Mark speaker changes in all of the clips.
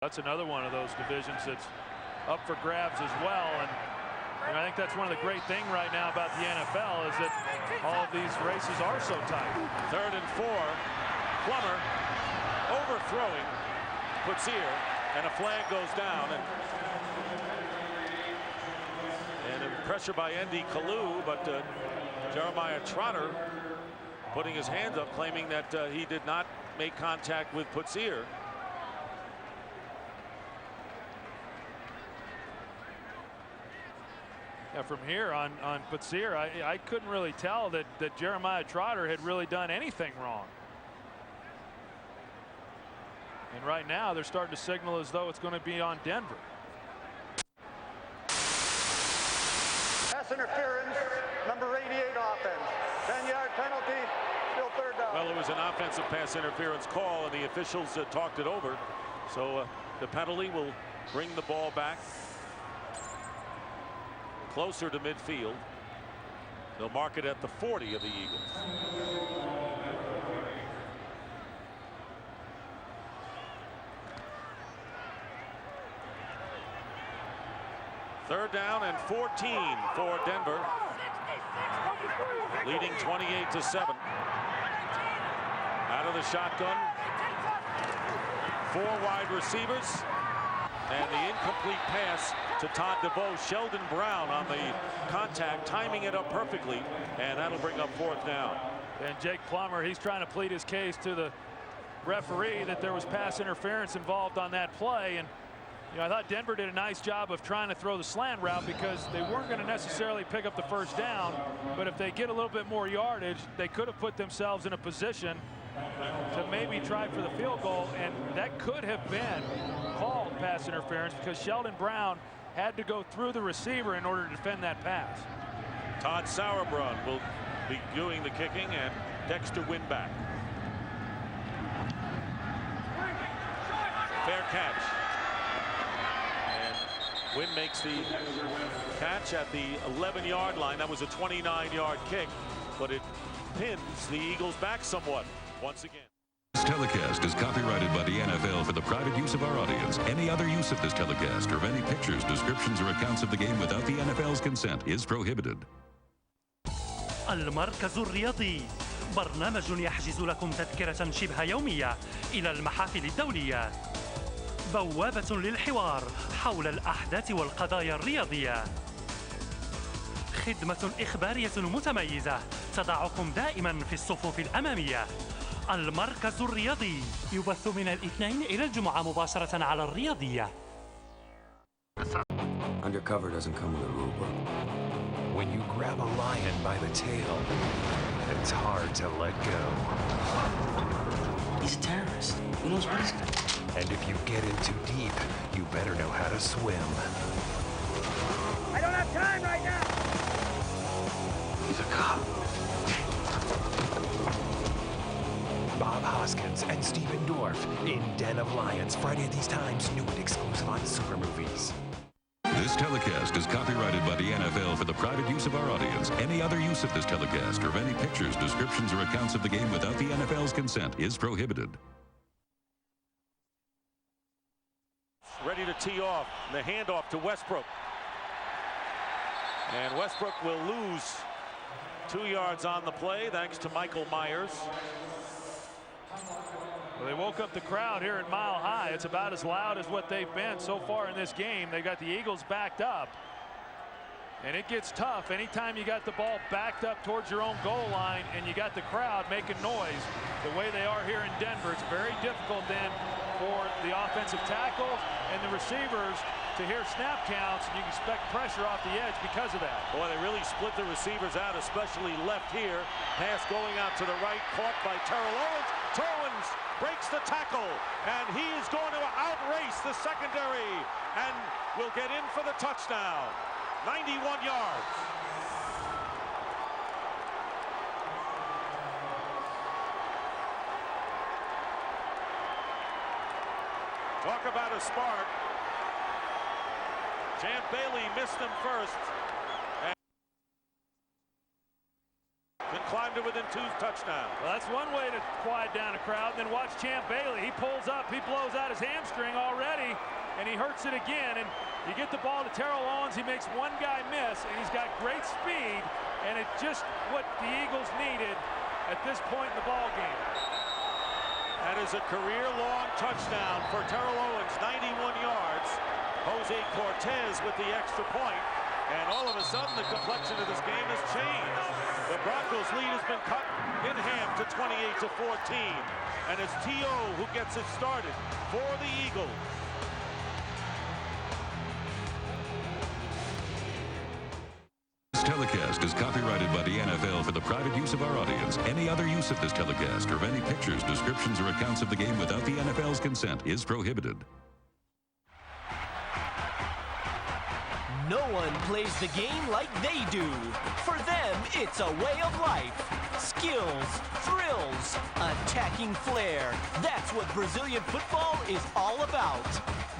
Speaker 1: That's another one of those divisions that's up for grabs as well. And I think that's one of the great things right now about the NFL is that all of these races are so tight.
Speaker 2: 3rd and 4. Plummer overthrowing Putsier, and a flag goes down. And pressure by Andy Kalu, but Jeremiah Trotter putting his hands up, claiming that he did not make contact with Putsier.
Speaker 1: Yeah, from here on Putsier, I couldn't really tell that Jeremiah Trotter had really done anything wrong. And right now they're starting to signal as though it's going to be on Denver.
Speaker 3: Pass interference, number 88 offense. 10-yard penalty, still 3rd down.
Speaker 2: Well, it was an offensive pass interference call, and the officials talked it over. So the penalty will bring the ball back closer to midfield. They'll mark it at the 40 of the Eagles. Third down and 14 for Denver, leading 28-7. Out of the shotgun, 4 wide receivers. And the incomplete pass to Todd DeVoe. Sheldon Brown on the contact, timing it up perfectly, and that'll bring up 4th down.
Speaker 1: And Jake Plummer, he's trying to plead his case to the referee that there was pass interference involved on that play. And I thought Denver did a nice job of trying to throw the slant route because they weren't going to necessarily pick up the 1st down. But if they get a little bit more yardage, they could have put themselves in a position to maybe try for the field goal, and that could have been called pass interference because Sheldon Brown had to go through the receiver in order to defend that pass.
Speaker 2: Todd Sauerbrunn will be doing the kicking, and Dexter Winback. Fair catch. And Wynn makes the catch at the 11-yard line. That was a 29-yard kick, but it pins the Eagles back somewhat once again.
Speaker 4: This telecast is copyrighted by the NFL for the private use of our audience. Any other use of this telecast or of any pictures, descriptions, or accounts of the game without the NFL's consent is prohibited.
Speaker 5: المركز الرياضي برنامج يحجز لكم تذكرة شبه يومية إلى المحافل الدولية. بوابة للحوار حول الأحداث والقضايا الرياضية. خدمة إخبارية متميزة تضعكم دائما في الصفوف الأمامية. المركز الرياضي يبث من الاثنين إلى الجمعة مباشرة على الرياضية.
Speaker 6: Undercover doesn't come with a rule book.
Speaker 7: When you grab a lion by the tail, it's hard to let go.
Speaker 6: He's a terrorist. Who knows what he's got?
Speaker 7: And if you get in too deep, you better know how to swim.
Speaker 3: I don't have time right now.
Speaker 6: He's a cop.
Speaker 7: Bob Hoskins and Stephen Dorff in Den of Lions, Friday at these times, new and exclusive on Super Movies.
Speaker 4: This telecast is copyrighted by the NFL for the private use of our audience. Any other use of this telecast or of any pictures, descriptions, or accounts of the game without the NFL's consent is prohibited.
Speaker 2: Ready to tee off, the handoff to Westbrook. And Westbrook will lose 2 yards on the play thanks to Michael Myers.
Speaker 1: Well, they woke up the crowd here at Mile High. It's about as loud as what they've been so far in this game. They got the Eagles backed up. And it gets tough anytime you got the ball backed up towards your own goal line and you got the crowd making noise the way they are here in Denver. It's very difficult then for the offensive tackles and the receivers to hear snap counts, and you can expect pressure off the edge because of that.
Speaker 2: Boy, they really split the receivers out, especially left here. Pass going out to the right, caught by Terrell Owens. Owens breaks the tackle, and he is going to outrace the secondary and will get in for the touchdown. 91 yards. Talk about a spark. Champ Bailey missed him first. and climbed to within 2 touchdowns.
Speaker 1: Well, that's one way to quiet down a crowd. Then watch Champ Bailey. He pulls up. He blows out his hamstring already, and he hurts it again. And you get the ball to Terrell Owens. He makes one guy miss, and he's got great speed, and it's just what the Eagles needed at this point in the ball game.
Speaker 2: That is a career-long touchdown for Terrell Owens, 91 yards. Jose Cortez with the extra point, and all of a sudden the complexion of this game has changed. The Broncos lead has been cut in half to 28-14, and it's T.O. who gets it started for the Eagles.
Speaker 4: This telecast is copyrighted by the NFL for the private use of our audience. Any other use of this telecast or of any pictures, descriptions, or accounts of the game without the NFL's consent is prohibited.
Speaker 8: No one plays the game like they do. For them, it's a way of life. Skills, thrills, attacking flair. That's what Brazilian football is all about.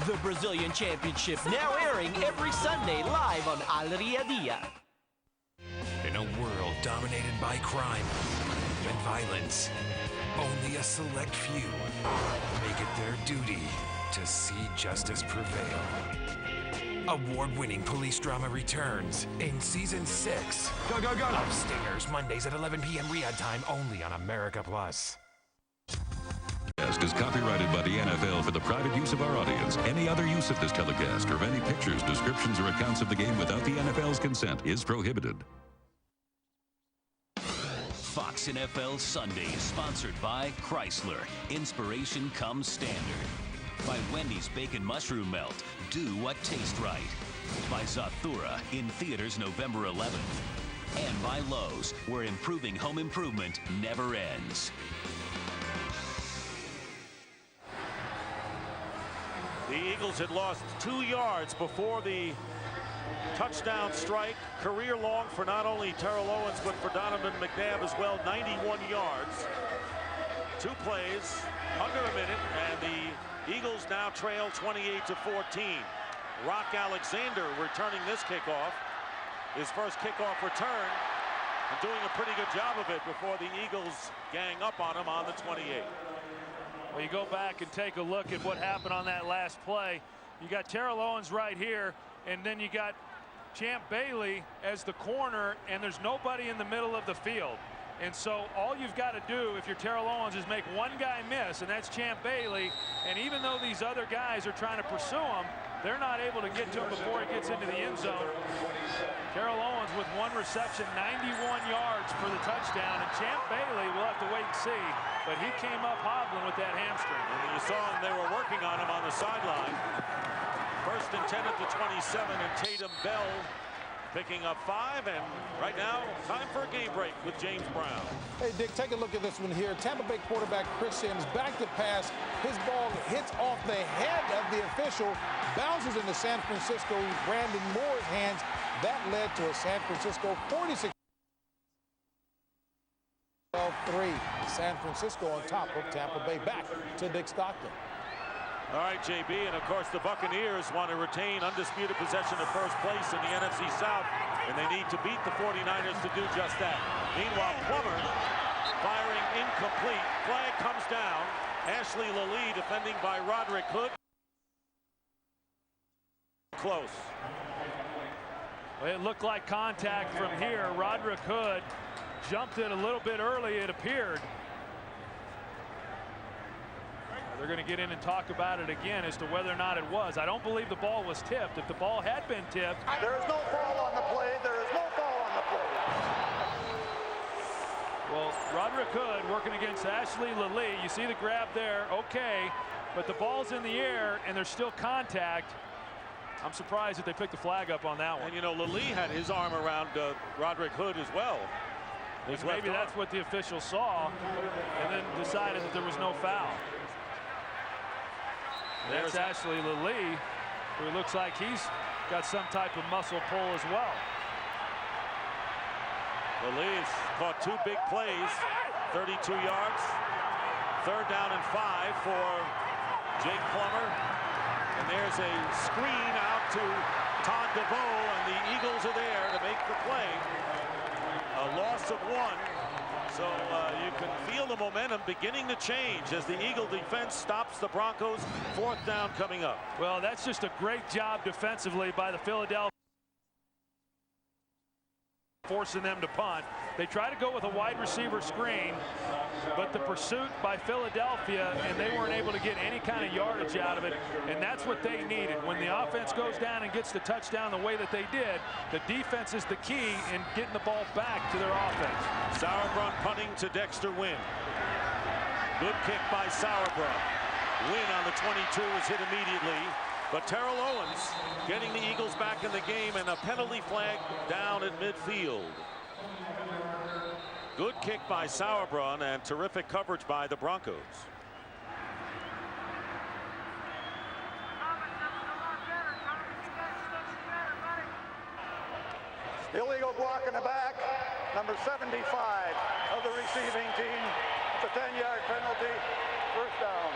Speaker 8: The Brazilian Championship now airing every Sunday live on Alegria Dia.
Speaker 7: In a world dominated by crime and violence, only a select few make it their duty to see justice prevail. Award-winning police drama returns in Season 6 of Stingers, Mondays at 11 p.m. Riyadh time, only on America Plus.
Speaker 4: Telecast is copyrighted by the NFL for the private use of our audience. Any other use of this telecast or of any pictures, descriptions, or accounts of the game without the NFL's consent is prohibited.
Speaker 9: Fox NFL Sunday is sponsored by Chrysler. Inspiration comes standard. By Wendy's Bacon Mushroom Melt. Do what tastes right. By Zathura in theaters November 11th. And by Lowe's, where improving home improvement never ends.
Speaker 2: The Eagles had lost 2 yards before the touchdown strike. Career long for not only Terrell Owens, but for Donovan McNabb as well, 91 yards. 2 plays, under a minute, and the Eagles now trail 28-14. Rock Alexander returning this kickoff. His first kickoff return, and doing a pretty good job of it before the Eagles gang up on him on the 28.
Speaker 1: Well, you go back and take a look at what happened on that last play. You got Terrell Owens right here, and then you got Champ Bailey as the corner, and there's nobody in the middle of the field. And so all you've got to do if you're Terrell Owens is make one guy miss, and that's Champ Bailey. And even though these other guys are trying to pursue him, they're not able to get to him before he gets into the end zone. Terrell Owens with 1 reception, 91 yards for the touchdown. And Champ Bailey, we'll have to wait and see, but he came up hobbling with that hamstring.
Speaker 2: And you saw him, they were working on him on the sideline. First and 10 at the 27, and Tatum Bell picking up 5, and right now, time for a game break with James Brown.
Speaker 10: Hey, Dick, take a look at this one here. Tampa Bay quarterback Chris Sims back to pass. His ball hits off the head of the official, bounces into San Francisco, Brandon Moore's hands. That led to a San Francisco 46-3. San Francisco on top of Tampa Bay. Back to Dick Stockton.
Speaker 2: All right, JB, and of course the Buccaneers want to retain undisputed possession of first place in the NFC South, and they need to beat the 49ers to do just that. Meanwhile, Plummer firing incomplete. Flag comes down. Ashley Lally defending by Roderick Hood. Close.
Speaker 1: Well, it looked like contact from here. Roderick Hood jumped it a little bit early, it appeared. They're going to get in and talk about it again as to whether or not it was. I don't believe the ball was tipped. If the ball had been tipped.
Speaker 3: There is no fall on the play. There is no fall on the play.
Speaker 1: Well, Roderick Hood working against Ashley Lally. You see the grab there. Okay. But the ball's in the air and there's still contact. I'm surprised that they picked the flag up on that one.
Speaker 2: And you know, Lally had his arm around Roderick Hood as well.
Speaker 1: Maybe that's what the official saw and then decided that there was no foul. There's Ashley Lally, who looks like he's got some type of muscle pull as well.
Speaker 2: Lally's caught 2 big plays, 32 yards. 3rd down and 5 for Jake Plummer. And there's a screen out to Todd DeVoe, and the Eagles are there to make the play. A a loss of 1. So you can feel the momentum beginning to change as the Eagle defense stops the Broncos. 4th down coming up.
Speaker 1: Well, that's just a great job defensively by the Philadelphia, forcing them to punt. They try to go with a wide receiver screen, but the pursuit by Philadelphia, and they weren't able to get any kind of yardage out of it, and that's what they needed. When the offense goes down and gets the touchdown the way that they did, the defense is the key in getting the ball back to their offense.
Speaker 2: Sauerbrunn punting to Dexter Wynn. Good kick by Sauerbrunn. Wynn on the 22 is hit immediately, but Terrell Owens getting the Eagles back in the game, and a penalty flag down at midfield. Good kick by Sauerbrunn and terrific coverage by the Broncos.
Speaker 11: Illegal block in the back, number 75 of the receiving team. It's a 10-yard penalty, 1st down.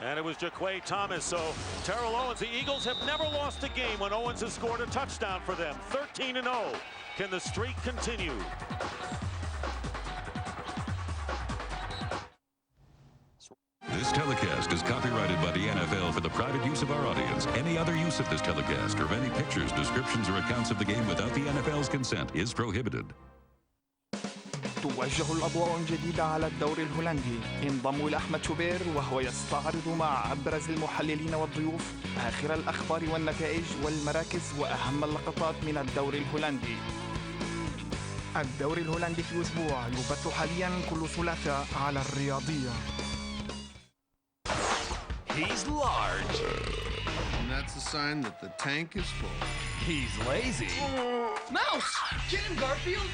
Speaker 2: And it was Jaquay Thomas. So Terrell Owens, the Eagles have never lost a game when Owens has scored a touchdown for them. 13-0. Can the streak continue?
Speaker 4: This telecast is copyrighted by the NFL for the private use of our audience. Any other use of this telecast or of any pictures, descriptions, or accounts of the game without the NFL's consent is prohibited.
Speaker 12: توجه الأضواء الجديدة على الدوري الهولندي. انضموا إلى أحمد شوبير وهو يستعرض مع أبرز المحللين والضيوف آخر الأخبار والنتائج والمراكز وأهم اللقطات من الدوري الهولندي. الدوري الهولندي في أسبوع يبث حاليا كل ثلاثاء على الرياضية.
Speaker 7: He's large.
Speaker 13: And that's a sign that the tank is full.
Speaker 7: He's lazy.
Speaker 3: Mouse! Get him, Garfield!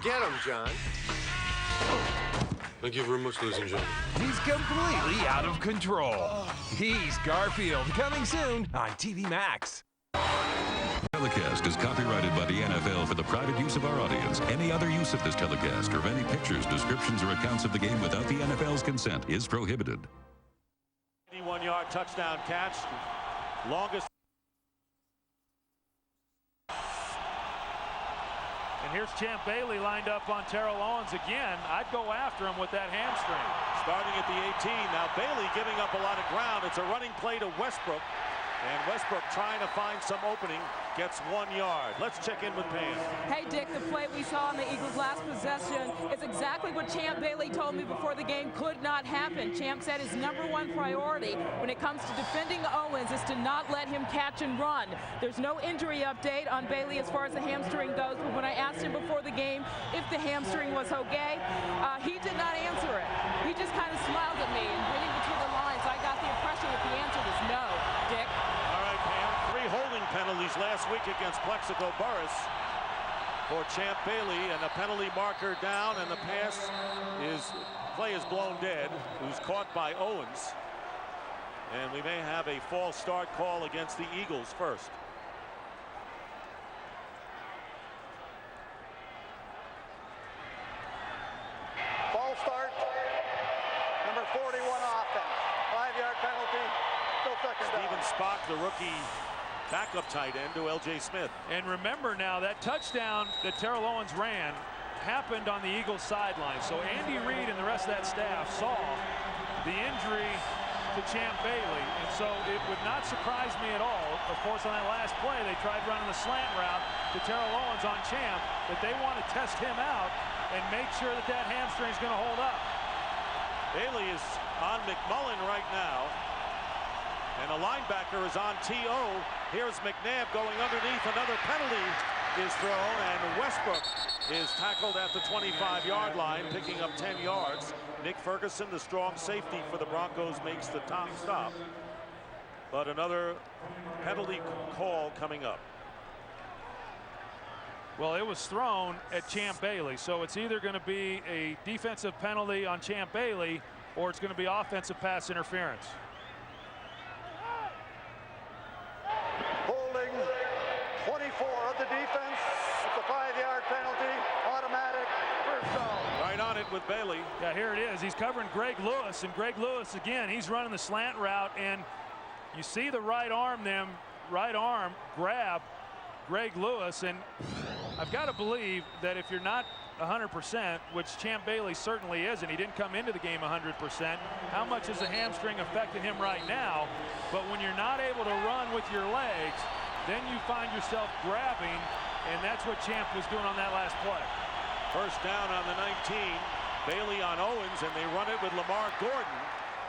Speaker 6: Get him, John.
Speaker 13: Thank you very much, ladies and gentlemen.
Speaker 7: He's completely out of control. He's Garfield, coming soon on TV Max.
Speaker 4: Telecast is copyrighted by the NFL for the private use of our audience. Any other use of this telecast or of any pictures, descriptions, or accounts of the game without the NFL's consent is prohibited.
Speaker 2: 81-yard touchdown catch. Longest.
Speaker 1: And here's Champ Bailey lined up on Terrell Owens again. I'd go after him with that hamstring.
Speaker 2: Starting at the 18. Now Bailey giving up a lot of ground. It's a running play to Westbrook. And Westbrook trying to find some opening, gets 1 yard. Let's check in with Pam.
Speaker 14: Hey, Dick, the play we saw in the Eagles' last possession is exactly what Champ Bailey told me before the game could not happen. Champ said his #1 priority when it comes to defending Owens is to not let him catch and run. There's no injury update on Bailey as far as the hamstring goes, but when I asked him before the game if the hamstring was okay, he did not answer it. He just kind of smiled at me, and reading between the lines, I got the impression that the answer was no, Dick.
Speaker 2: Holding penalties last week against Plexico Burris for Champ Bailey, and a penalty marker down, and the play is blown dead, who's caught by Owens, and we may have a false start call against the Eagles first.
Speaker 11: False start, number 41 offense, 5-yard penalty, still 2nd down.
Speaker 2: Steven Spock, the rookie backup tight end, to L.J. Smith.
Speaker 1: And remember now, that touchdown that Terrell Owens ran happened on the Eagles sideline. So Andy Reid and the rest of that staff saw the injury to Champ Bailey. And so it would not surprise me at all. Of course, on that last play, they tried running the slant route to Terrell Owens on Champ, but they want to test him out and make sure that that hamstring is going to hold up.
Speaker 2: Bailey is on McMullen right now. And a linebacker is on T.O. Here's McNabb going underneath. Another penalty is thrown, and Westbrook is tackled at the 25-yard line, picking up 10 yards. Nick Ferguson, the strong safety for the Broncos, makes the top stop. But another penalty call coming up.
Speaker 1: Well, it was thrown at Champ Bailey, so it's either going to be a defensive penalty on Champ Bailey or it's going to be offensive pass interference.
Speaker 11: Holding 24 of the defense. It's a 5-yard penalty, automatic, 1st down.
Speaker 2: Right on it with Bailey.
Speaker 1: Yeah, here it is. He's covering Greg Lewis, and Greg Lewis, again, he's running the slant route, and you see the right arm grab Greg Lewis, and I've got to believe that if you're not 100%, which Champ Bailey certainly isn't, he didn't come into the game 100%, how much is the hamstring affecting him right now? But when you're not able to run with your legs, then you find yourself grabbing, and that's what Champ was doing on that last play.
Speaker 2: First down on the 19. Bailey on Owens, and they run it with Lamar Gordon.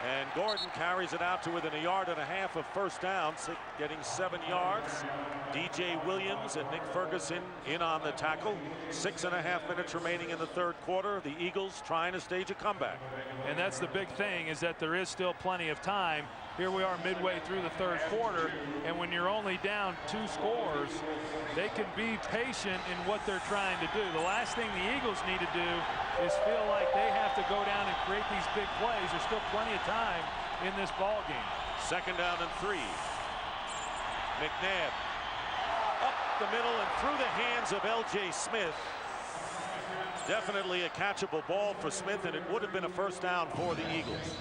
Speaker 2: And Gordon carries it out to within 1.5 yards of first down, getting 7 yards. DJ Williams and Nick Ferguson in on the tackle. 6.5 minutes remaining in the third quarter. The Eagles trying to stage a comeback.
Speaker 1: And that's the big thing, is that there is still plenty of time. Here we are midway through the third quarter, and when you're only down 2 scores, they can be patient in what they're trying to do. The last thing the Eagles need to do is feel like they have to go down and create these big plays. There's still plenty of time in this ball game.
Speaker 2: Second down and 3. McNabb up the middle and through the hands of L.J. Smith. Definitely a catchable ball for Smith, and it would have been a first down for the Eagles.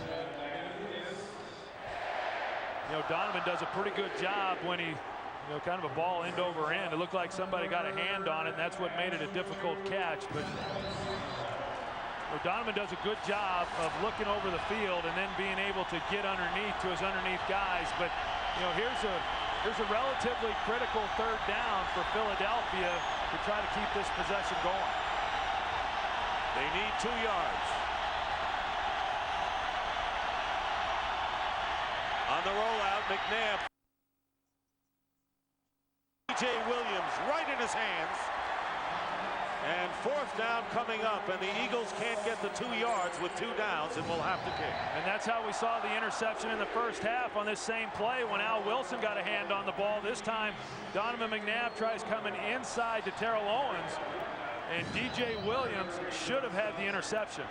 Speaker 1: You know, Donovan does a pretty good job when he, you know, kind of a ball end over end. It looked like somebody got a hand on it, and that's what made it a difficult catch. But Donovan does a good job of looking over the field and then being able to get underneath to his underneath guys. But, you know, here's a relatively critical third down for Philadelphia to try to keep this possession going.
Speaker 2: They need 2 yards. On the rollout, McNabb. DJ Williams right in his hands. And fourth down coming up, and the Eagles can't get the 2 yards with 2 downs and will have to kick.
Speaker 1: And that's how we saw the interception in the first half on this same play when Al Wilson got a hand on the ball. This time, Donovan McNabb tries coming inside to Terrell Owens, and DJ Williams should have had the interception.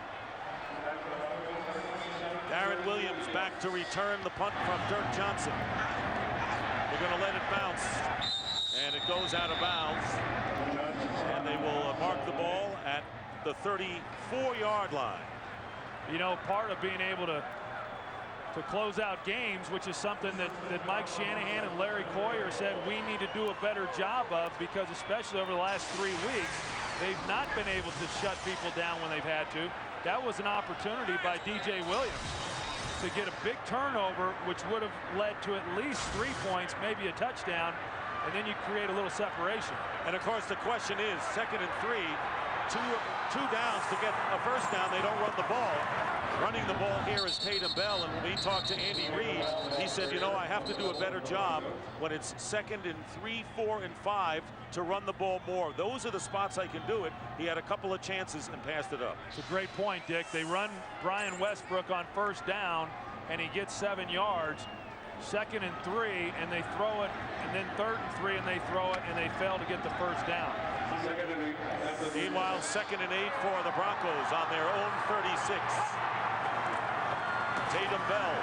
Speaker 2: Darren Williams back to return the punt from Dirk Johnson. They're going to let it bounce, and it goes out of bounds. And they will mark the ball at the 34-yard line.
Speaker 1: You know, part of being able to close out games, which is something that Mike Shanahan and Larry Coyer said we need to do a better job of, because especially over the last 3 weeks, they've not been able to shut people down when they've had to. That was an opportunity by DJ Williams to get a big turnover, which would have led to at least 3 points, maybe a touchdown, and then you create a little separation.
Speaker 2: And of course, the question is, 2nd and 3, two downs to get a first down. They don't run the ball. Running the ball here is Tatum Bell, and when we talked to Andy Reid, he said, you know, I have to do a better job when it's 2nd and 3, 4, and 5 to run the ball more. Those are the spots I can do it. He had a couple of chances and passed it up.
Speaker 1: It's a great point, Dick. They run Brian Westbrook on first down, and he gets 7 yards. 2nd and 3, and they throw it, and then 3rd and 3, and they throw it, and they fail to get the first down.
Speaker 2: Meanwhile, 2nd and 8 for the Broncos on their own 36. Tatum Bell.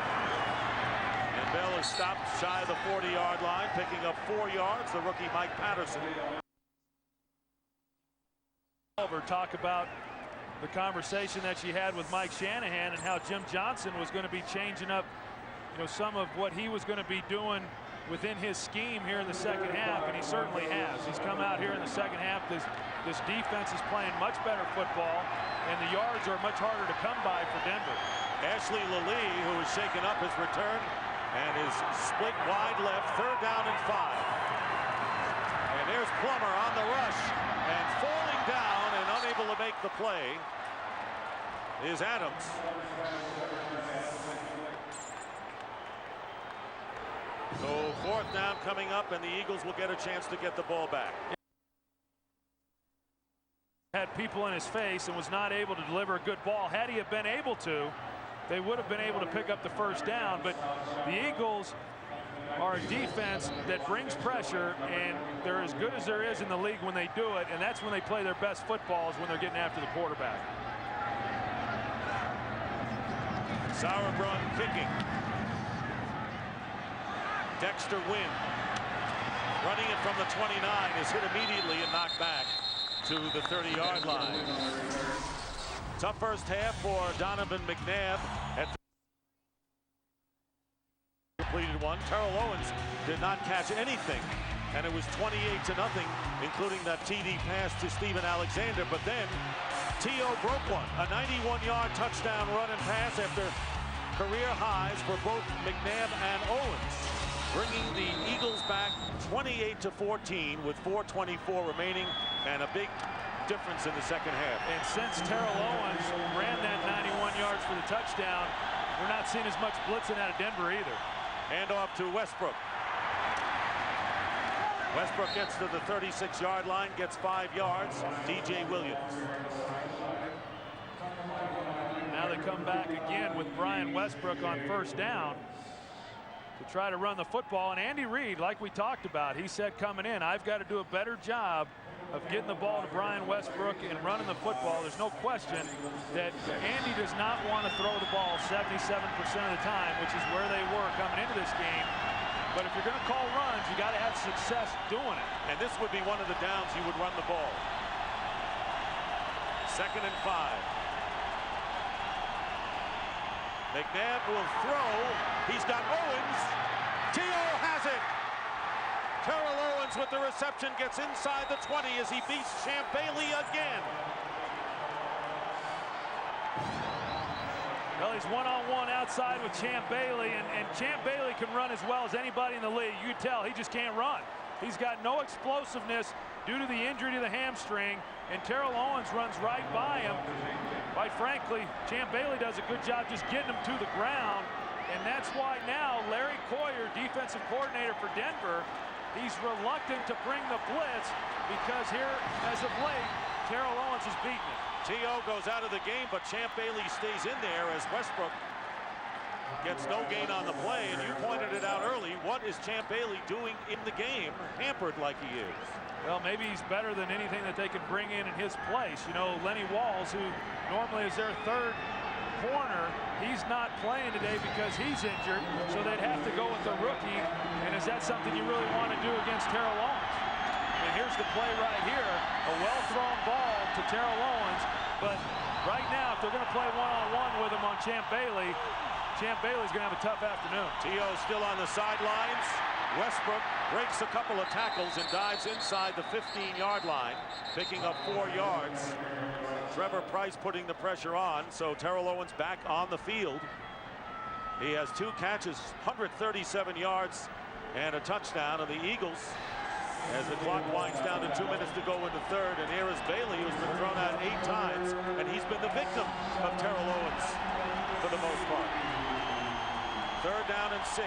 Speaker 2: And Bell is stopped shy of the 40-yard line, picking up 4 yards, the rookie Mike Patterson.
Speaker 1: Talk about the conversation that she had with Mike Shanahan and how Jim Johnson was going to be changing up, you know, some of what he was going to be doing within his scheme here in the second half, and he certainly has. He's come out here in the second half. This defense is playing much better football, and the yards are much harder to come by for Denver.
Speaker 2: Ashley Lilly, who is shaken up, has returned and is split wide left, 3rd down and 5. And there's Plummer on the rush, and falling down and unable to make the play is Adams. So 4th down coming up, and the Eagles will get a chance to get the ball back.
Speaker 1: Had people in his face and was not able to deliver a good ball. Had he have been able to, they would have been able to pick up the first down. But the Eagles are a defense that brings pressure, and they're as good as there is in the league when they do it, and that's when they play their best football, is when they're getting after the quarterback.
Speaker 2: Sauerbrunn kicking. Dexter Wynn running it from the 29 is hit immediately and knocked back to the 30-yard line. Tough first half for Donovan McNabb at completed one. Terrell Owens did not catch anything and it was 28-0, including that TD pass to Steven Alexander. But then T.O. broke one, a 91-yard touchdown run and pass after career highs for both McNabb and Owens, bringing the Eagles back 28-14 with 4:24 remaining, and a big difference in the second half.
Speaker 1: And since Terrell Owens ran that 91 yards for the touchdown, we're not seeing as much blitzing out of Denver either.
Speaker 2: Hand off to Westbrook. Westbrook gets to the 36-yard line, gets 5 yards. DJ Williams.
Speaker 1: Now they come back again with Brian Westbrook on first down to try to run the football. And Andy Reid, like we talked about, he said coming in, I've got to do a better job of getting the ball to Brian Westbrook and running the football. There's no question that Andy does not want to throw the ball 77% of the time, which is where they were coming into this game. But if you're going to call runs, you got to have success doing it.
Speaker 2: And this would be one of the downs you would run the ball. 2nd and 5. McNabb will throw. He's got Owens. T.O. has it. Terrell Owens with the reception gets inside the 20 as he beats Champ Bailey again.
Speaker 1: Well, he's one-on-one outside with Champ Bailey, and Champ Bailey can run as well as anybody in the league. You can tell he just can't run. He's got no explosiveness due to the injury to the hamstring, and Terrell Owens runs right by him. Quite frankly, Champ Bailey does a good job just getting him to the ground, and that's why now Larry Coyer, defensive coordinator for Denver, he's reluctant to bring the blitz because here, as of late, Terrell Owens is beating it.
Speaker 2: T.O. goes out of the game, but Champ Bailey stays in there as Westbrook gets no gain on the play. And you pointed it out early. What is Champ Bailey doing in the game, hampered like he is?
Speaker 1: Well, maybe he's better than anything that they can bring in his place. You know, Lenny Walls, who normally is their third corner, he's not playing today because he's injured, so they'd have to go with the rookie. And is that something you really want to do against Terrell Owens? And here's the play right here, a well-thrown ball to Terrell Owens, but right now, if they're going to play one-on-one with him on Champ Bailey's going to have a tough afternoon.
Speaker 2: T.O. still on the sidelines. Westbrook breaks a couple of tackles and dives inside the 15-yard line, picking up 4 yards. Trevor Price putting the pressure on, so Terrell Owens back on the field. He has 2 catches, 137 yards, and a touchdown. And the Eagles, as the clock winds down to 2 minutes to go in the third, and here is Bailey, who's been thrown out 8 times, and he's been the victim of Terrell Owens for the most part. 3rd down and 6.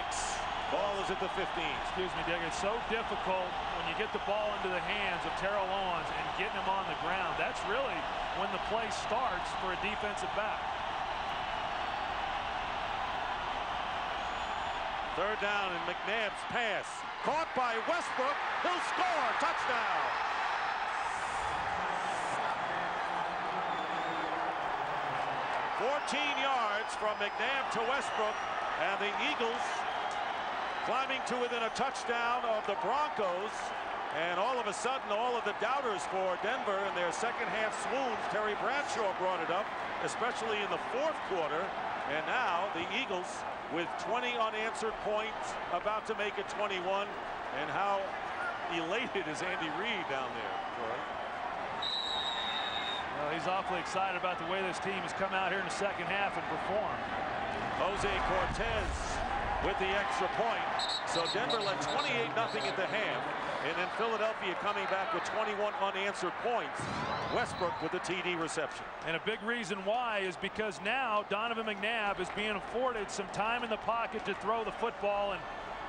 Speaker 2: Ball is at the 15.
Speaker 1: Excuse me, Dick. It's so difficult when you get the ball into the hands of Terrell Owens and getting him on the ground. That's really when the play starts for a defensive back.
Speaker 2: 3rd down and McNabb's pass. Caught by Westbrook. He'll score. Touchdown. "14 yards from McNabb to Westbrook, and the Eagles climbing to within a touchdown of the Broncos. And all of a sudden, all of the doubters for Denver in their second half swoons, Terry Bradshaw brought it up, especially in the 4th quarter. And now the Eagles with 20 unanswered points, about to make it 21. And how elated is Andy Reid down there, Troy?
Speaker 1: Well, he's awfully excited about the way this team has come out here in the second half and performed.
Speaker 2: Jose Cortez with the extra point. So Denver led 28-0 at the half. And then Philadelphia coming back with 21 unanswered points. Westbrook with the TD reception.
Speaker 1: And a big reason why is because now Donovan McNabb is being afforded some time in the pocket to throw the football. And,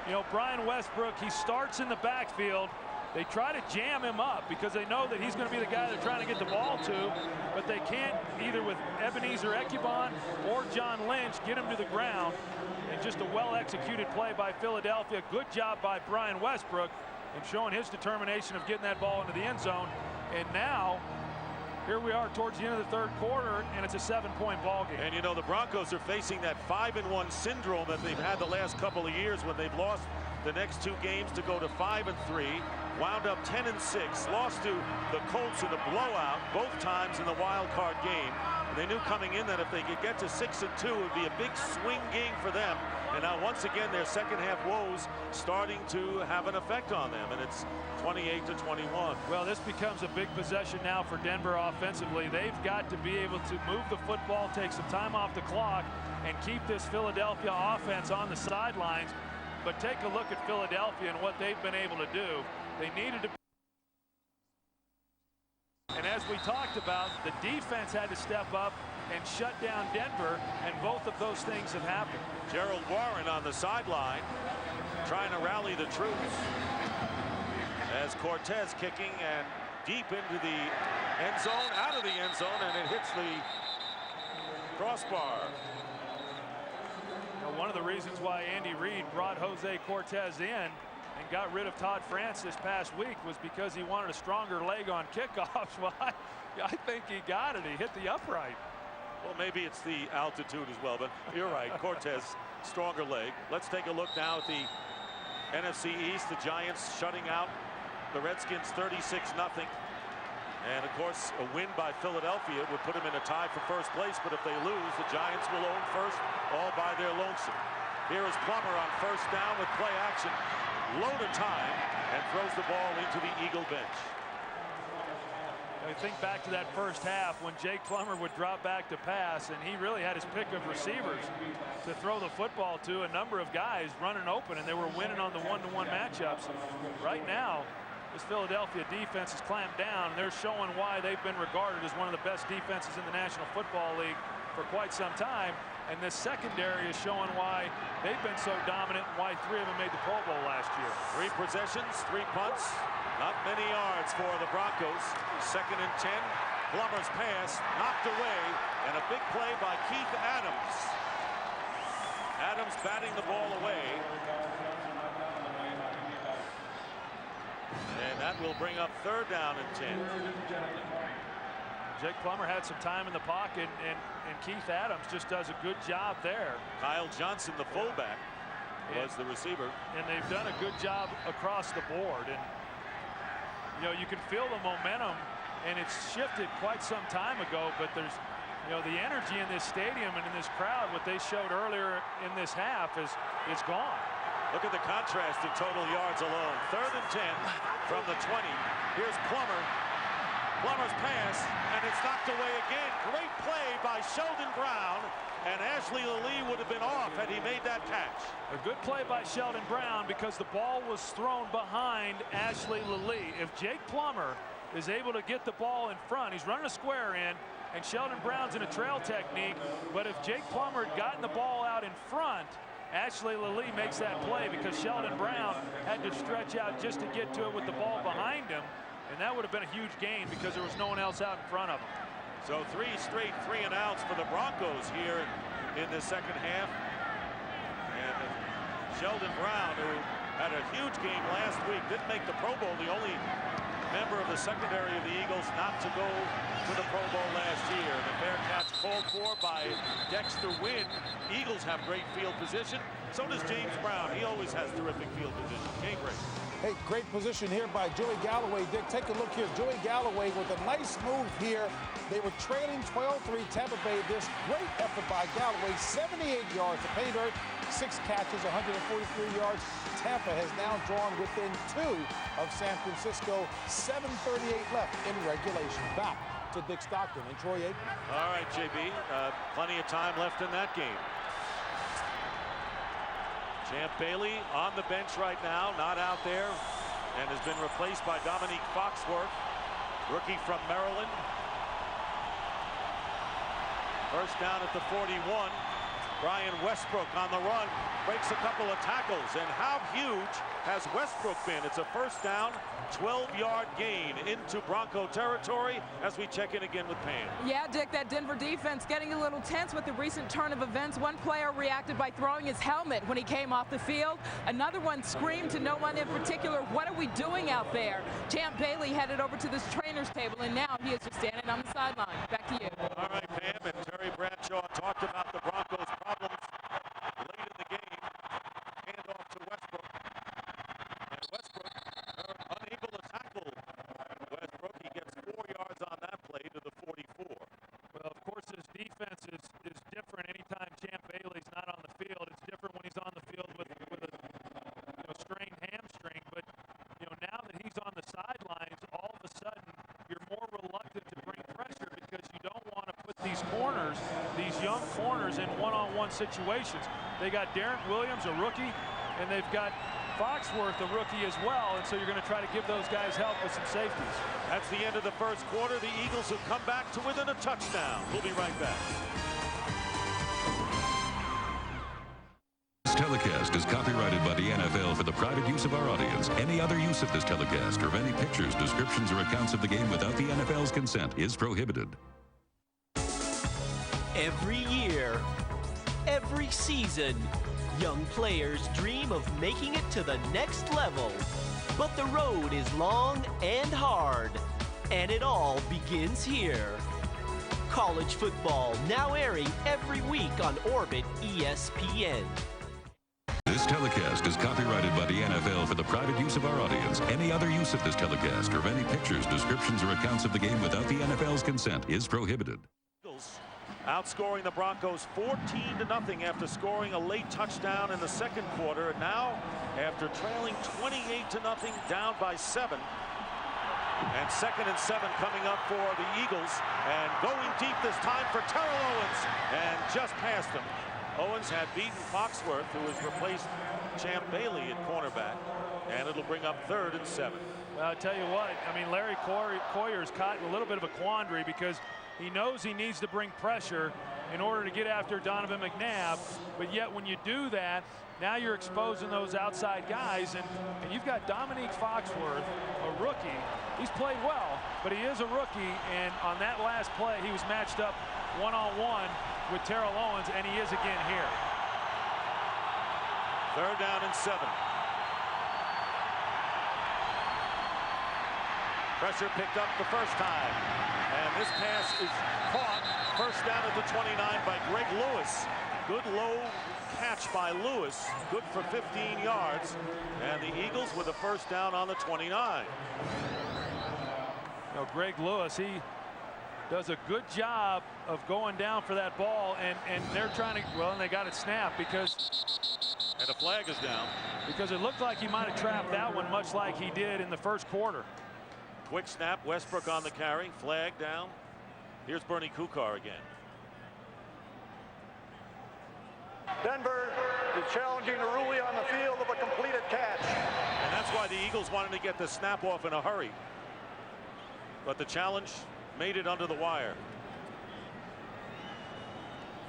Speaker 1: you know, Brian Westbrook, he starts in the backfield. They try to jam him up because they know that he's going to be the guy they're trying to get the ball to, but they can't, either with Ebenezer Ekubon or John Lynch, get him to the ground. And just a well-executed play by Philadelphia. Good job by Brian Westbrook and showing his determination of getting that ball into the end zone. And now, here we are towards the end of the 3rd quarter, and it's a 7-point ball game.
Speaker 2: And you know, the Broncos are facing that 5-1 syndrome that they've had the last couple of years when they've lost the next 2 games to go to 5-3, wound up 10-6, lost to the Colts in a blowout both times in the wild card game, They knew coming in that if they could get to 6-2, it would be a big swing game for them. And now once again, their second half woes starting to have an effect on them, and it's 28-21.
Speaker 1: Well, this becomes a big possession now for Denver offensively. They've got to be able to move the football, take some time off the clock, and keep this Philadelphia offense on the sidelines. But take a look at Philadelphia and what they've been able to do. They needed to. And as we talked about, the defense had to step up and shut down Denver, and both of those things have happened.
Speaker 2: Gerald Warren on the sideline trying to rally the troops as Cortez kicking and deep into the end zone, out of the end zone, and it hits the crossbar.
Speaker 1: Now, one of the reasons why Andy Reid brought Jose Cortez in and got rid of Todd France this past week was because he wanted a stronger leg on kickoffs. Well, I think he got it. He hit the upright.
Speaker 2: Well, maybe it's the altitude as well, but you're right. Cortez, stronger leg. Let's take a look now at the NFC East. The Giants shutting out the Redskins 36-0. And of course, a win by Philadelphia would put them in a tie for first place, but if they lose, the Giants will own first all by their lonesome. Here is Plummer on first down with play action. Load of time and throws the ball into the Eagle bench.
Speaker 1: I think back to that first half when Jake Plummer would drop back to pass, and he really had his pick of receivers to throw the football to. A number of guys running open, and they were winning on the one-to-one matchups. Right now, this Philadelphia defense has clamped down. They're showing why they've been regarded as one of the best defenses in the National Football League for quite some time. And this secondary is showing why they've been so dominant and why 3 of them made the Pro Bowl last year.
Speaker 2: 3 possessions, 3 punts, not many yards for the Broncos. 2nd and 10. Plummer's pass knocked away, and a big play by Keith Adams. Adams batting the ball away. And that will bring up 3rd down and 10.
Speaker 1: Jake Plummer had some time in the pocket, and Keith Adams just does a good job there.
Speaker 2: Kyle Johnson, the fullback, was the receiver.
Speaker 1: And they've done a good job across the board. And, you know, you can feel the momentum, and it's shifted quite some time ago, but there's, you know, the energy in this stadium and in this crowd, what they showed earlier in this half is gone.
Speaker 2: Look at the contrast in total yards alone. 3rd and 10 from the 20. Here's Plummer. Plummer's pass, and it's knocked away again. Great play by Sheldon Brown, and Ashley Lee would have been off had he made that catch.
Speaker 1: A good play by Sheldon Brown because the ball was thrown behind Ashley Lee. If Jake Plummer is able to get the ball in front, he's running a square in, and Sheldon Brown's in a trail technique, but if Jake Plummer had gotten the ball out in front, Ashley Lee makes that play because Sheldon Brown had to stretch out just to get to it with the ball behind him. And that would have been a huge gain because there was no one else out in front of him.
Speaker 2: So 3 straight 3-and-outs for the Broncos here in the second half. And Sheldon Brown, who had a huge game last week, didn't make the Pro Bowl, the only member of the secondary of the Eagles not to go to the Pro Bowl last year. The Bearcats called for by Dexter Wynn. Eagles have great field position. So does James Brown. He always has terrific field position. Game break.
Speaker 10: Hey, great position here by Joey Galloway. Dick, take a look here. Joey Galloway with a nice move here. They were trailing 12-3 Tampa Bay. This great effort by Galloway, 78 yards to pay dirt, 6 catches, 143 yards. Tampa has now drawn within 2 of San Francisco. 7:38 left in regulation. Back to Dick Stockton and Troy Aikman.
Speaker 2: All right, JB, plenty of time left in that game. Champ Bailey on the bench right now, not out there, and has been replaced by Dominique Foxworth, rookie from Maryland. First down at the 41. Brian Westbrook on the run, breaks a couple of tackles, and how huge has Westbrook been? It's a first down, 12-yard gain into Bronco territory as we check in again with Pam.
Speaker 14: Yeah, Dick, that Denver defense getting a little tense with the recent turn of events. One player reacted by throwing his helmet when he came off the field. Another one screamed to no one in particular, "What are we doing out there?" Champ Bailey headed over to this trainer's table, and now he is just standing on the sideline. Back to you.
Speaker 2: All right, Pam, and Terry Bradshaw talked about the Broncos' problems late in the game. Hand off to Westbrook. And Westbrook unable to tackle Westbrook. He gets 4 yards on that play to the 44.
Speaker 1: Well, of course, as offense is different anytime Champ Bailey's not on the field. It's different when he's on the field with a strained hamstring. But now that he's on the sidelines, all of a sudden you're more reluctant to bring pressure because you don't want to put these corners, these young corners, in one-on-one situations. They got Darren Williams, a rookie, and they've got Foxworth, a rookie as well, and so you're going to try to give those guys help with some safeties.
Speaker 2: That's the end of the first quarter. The Eagles have come back to within a touchdown. We'll be right back.
Speaker 4: This telecast is copyrighted by the NFL for the private use of our audience. Any other use of this telecast or of any pictures, descriptions, or accounts of the game without the NFL's consent is prohibited.
Speaker 8: Every year, every season, young players dream of making it to the next level. But the road is long and hard, and it all begins here. College football now airing every week on Orbit ESPN.
Speaker 4: This telecast is copyrighted by the NFL for the private use of our audience. Any other use of this telecast or of any pictures, descriptions, or accounts of the game without the NFL's consent is prohibited.
Speaker 2: Outscoring the Broncos 14-0 after scoring a late touchdown in the second quarter. And now, after trailing 28-0, down by 7. And 2nd and 7 coming up for the Eagles. And going deep this time for Terrell Owens. And just past him. Owens had beaten Foxworth, who has replaced Champ Bailey at cornerback. And it'll bring up 3rd and 7.
Speaker 1: Well, I'll tell you what, I mean, Larry Coyer's caught in a little bit of a quandary because he knows he needs to bring pressure in order to get after Donovan McNabb, but yet when you do that, now you're exposing those outside guys, and you've got Dominique Foxworth, a rookie. He's played well, but he is a rookie, and on that last play, he was matched up one-on-one with Terrell Owens, and he is again here.
Speaker 2: 3rd down and 7. Pressure picked up the first time. And this pass is caught. 1st down at the 29 by Greg Lewis. Good low catch by Lewis. Good for 15 yards. And the Eagles with a 1st down on the 29.
Speaker 1: Greg Lewis, he does a good job of going down for that ball, and they're trying to, well, and they got it snapped because.
Speaker 2: And a flag is down.
Speaker 1: Because it looked like he might have trapped that one much like he did in the first quarter.
Speaker 2: Quick snap, Westbrook on the carry, flag down. Here's Bernie Kukar again.
Speaker 11: Denver is challenging the ruling on the field of a completed catch.
Speaker 2: And that's why the Eagles wanted to get the snap off in a hurry. But the challenge made it under the wire.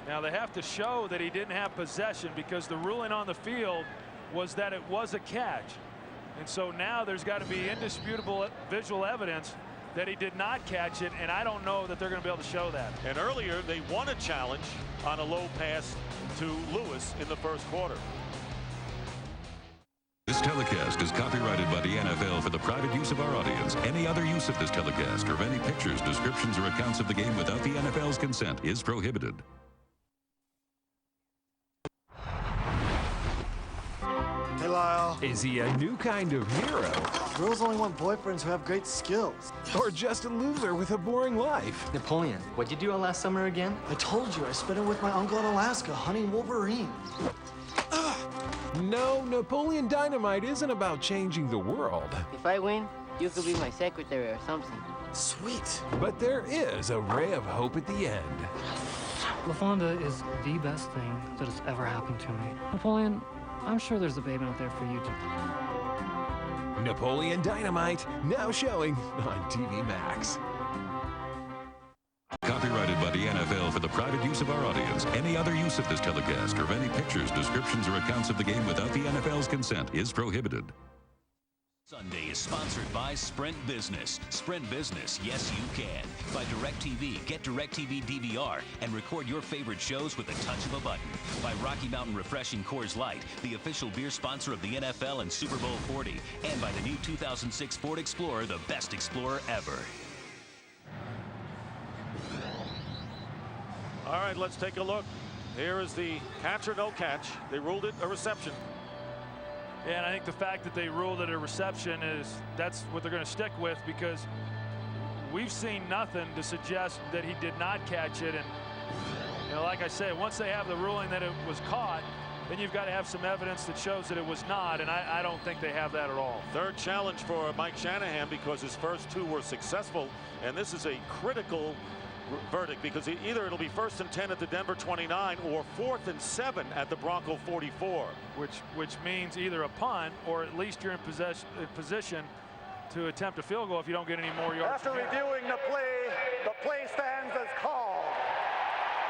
Speaker 1: Now they have to show that he didn't have possession because the ruling on the field was that it was a catch. And so now there's got to be indisputable visual evidence that he did not catch it, and I don't know that they're going to be able to show that.
Speaker 2: And earlier they won a challenge on a low pass to Lewis in the first quarter.
Speaker 4: This telecast is copyrighted by the NFL for the private use of our audience. Any other use of this telecast or of any pictures, descriptions, or accounts of the game without the NFL's consent is prohibited.
Speaker 15: Hey, Lyle.
Speaker 7: Is he a new kind of hero?
Speaker 15: Girls only want boyfriends who have great skills.
Speaker 7: Or just a loser with a boring life?
Speaker 16: Napoleon, what'd you do all last summer again?
Speaker 15: I told you, I spent it with my uncle in Alaska, hunting Wolverine.
Speaker 7: No, Napoleon Dynamite isn't about changing the world.
Speaker 17: If I win, you could be my secretary or something.
Speaker 15: Sweet.
Speaker 7: But there is a ray of hope at the end.
Speaker 16: LaFonda is the best thing that has ever happened to me. Napoleon, I'm sure there's a babe out there for you too.
Speaker 7: Napoleon Dynamite, now showing on TV Max.
Speaker 4: Copyrighted by the NFL for the private use of our audience. Any other use of this telecast or of any pictures, descriptions, or accounts of the game without the NFL's consent is prohibited.
Speaker 9: Sunday is sponsored by Sprint Business. Sprint Business, yes you can. By DirecTV, get DirecTV DVR and record your favorite shows with the touch of a button. By Rocky Mountain Refreshing Coors Light, the official beer sponsor of the NFL and Super Bowl 40. And by the new 2006 Ford Explorer, the best Explorer ever.
Speaker 2: All right, let's take a look. Here is the catch or no catch. They ruled it a reception.
Speaker 1: Yeah, and I think the fact that they ruled it a reception that's what they're going to stick with, because we've seen nothing to suggest that he did not catch it, and You know, like I said, once they have the ruling that it was caught, then you've got to have some evidence that shows that it was not, and I don't think they have that at all.
Speaker 2: Third challenge for Mike Shanahan because his first two were successful, and this is a critical verdict because either it'll be 1st and 10 at the Denver 29 or 4th and 7 at the Bronco 44.
Speaker 1: Which means either a punt or at least you're in position to attempt a field goal if you don't get any more yards.
Speaker 11: After reviewing the play stands as called.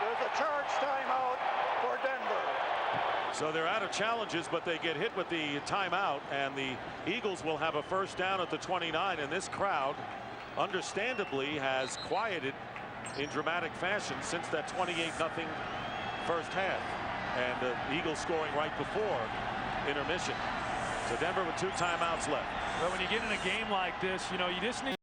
Speaker 11: There's a charge timeout for Denver.
Speaker 2: So they're out of challenges, but they get hit with the timeout, and the Eagles will have a first down at the 29, and this crowd understandably has quieted in dramatic fashion since that 28-0 first half, and the Eagles scoring right before intermission. So Denver with 2 timeouts left.
Speaker 1: But when you get in a game like this, you know, you just need